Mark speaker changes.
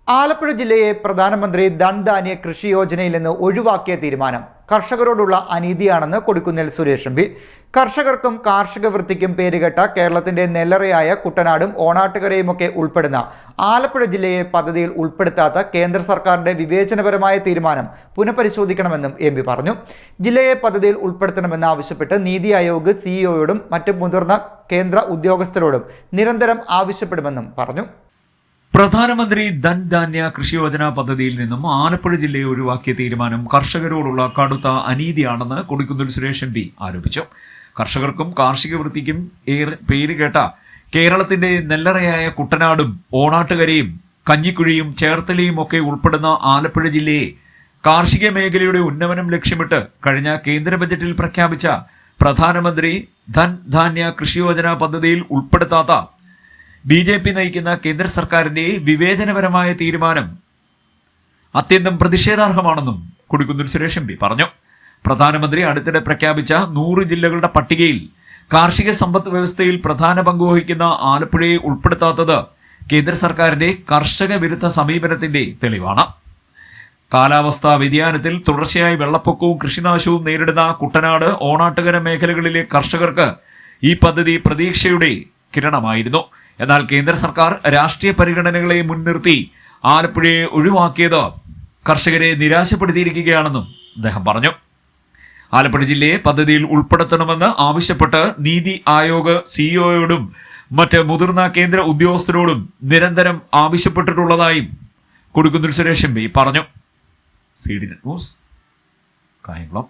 Speaker 1: ആലപ്പുഴ ജില്ലയെ പ്രധാനമന്ത്രി ധൻധാന്യ കൃഷി യോജനയിൽ നിന്ന് ഒഴിവാക്കിയ തീരുമാനം കർഷകരോടുള്ള അനീതിയാണെന്ന് കൊടിക്കുന്നിൽ സുരേഷ് എം പി. കർഷകർക്കും കാർഷിക വൃത്തിക്കും പേരുകെട്ട കേരളത്തിന്റെ നെല്ലറയായ കുട്ടനാടും ഓണാട്ടുകരയുമൊക്കെ ഉൾപ്പെടുന്ന ആലപ്പുഴ ജില്ലയെ പദ്ധതിയിൽ ഉൾപ്പെടുത്താത്ത കേന്ദ്ര സർക്കാരിന്റെ വിവേചനപരമായ തീരുമാനം പുനഃപരിശോധിക്കണമെന്നും എം പി പറഞ്ഞു. ജില്ലയെ പദ്ധതിയിൽ ഉൾപ്പെടുത്തണമെന്ന് ആവശ്യപ്പെട്ട് നീതി ആയോഗ് സിഇഒയോടും മറ്റ് മുതിർന്ന കേന്ദ്ര ഉദ്യോഗസ്ഥരോടും നിരന്തരം ആവശ്യപ്പെടുമെന്നും പറഞ്ഞു.
Speaker 2: പ്രധാനമന്ത്രി ധൻധാന്യ കൃഷി യോജന പദ്ധതിയിൽ നിന്നും ആലപ്പുഴ ജില്ലയെ ഒഴിവാക്കിയ തീരുമാനം കർഷകരോടുള്ള കടുത്ത അനീതിയാണെന്ന് കൊടിക്കുന്നിൽ സുരേഷ് എം പി ആരോപിച്ചു. കർഷകർക്കും കാർഷിക വൃത്തിക്കും പേരുകേട്ട കേരളത്തിന്റെ നെല്ലറയായ കുട്ടനാടും ഓണാട്ടുകരയും കഞ്ഞിക്കുഴിയും ചേർത്തലയും ഒക്കെ ഉൾപ്പെടുന്ന ആലപ്പുഴ ജില്ലയെ കാർഷിക മേഖലയുടെ ഉന്നമനം ലക്ഷ്യമിട്ട് കഴിഞ്ഞ കേന്ദ്ര ബജറ്റിൽ പ്രഖ്യാപിച്ച പ്രധാനമന്ത്രി ധൻധാന്യ കൃഷി യോജന പദ്ധതിയിൽ ഉൾപ്പെടുത്താത്ത BJP നയിക്കുന്ന കേന്ദ്ര സർക്കാരിന്റെ വിവേചനപരമായ തീരുമാനം അത്യന്തം പ്രതിഷേധാർഹമാണെന്നും കൊടിക്കുന്നിൽ സുരേഷ് എം പി പറഞ്ഞു. പ്രധാനമന്ത്രി അടുത്തിടെ പ്രഖ്യാപിച്ച 100 ജില്ലകളുടെ പട്ടികയിൽ കാർഷിക സമ്പദ് വ്യവസ്ഥയിൽ പ്രധാന പങ്കുവഹിക്കുന്ന ആലപ്പുഴയെ ഉൾപ്പെടുത്താത്തത് കേന്ദ്ര സർക്കാരിന്റെ കർഷക വിരുദ്ധ സമീപനത്തിന്റെ തെളിവാണ്. കാലാവസ്ഥാ വ്യതിയാനത്തിൽ തുടർച്ചയായി വെള്ളപ്പൊക്കവും കൃഷിനാശവും നേരിടുന്ന കുട്ടനാട് ഓണാട്ടുകര മേഖലകളിലെ കർഷകർക്ക് ഈ പദ്ധതി പ്രതീക്ഷയുടെ കിരണമായിരുന്നു. എന്നാൽ കേന്ദ്ര സർക്കാർ രാഷ്ട്രീയ പരിഗണനകളെ മുൻനിർത്തി ആലപ്പുഴയെ ഒഴിവാക്കിയത് കർഷകരെ നിരാശപ്പെടുത്തിയിരിക്കുകയാണെന്നും അദ്ദേഹം പറഞ്ഞു. ആലപ്പുഴ ജില്ലയെ പദ്ധതിയിൽ ഉൾപ്പെടുത്തണമെന്ന് ആവശ്യപ്പെട്ട് നീതി ആയോഗ് സിഇഒയോടും മറ്റ് മുതിർന്ന കേന്ദ്ര ഉദ്യോഗസ്ഥരോടും നിരന്തരം ആവശ്യപ്പെട്ടിട്ടുള്ളതായും കൊടിക്കുന്നിൽ സുരേഷ് എം പി പറഞ്ഞു. CDNet news, Kayamkulam.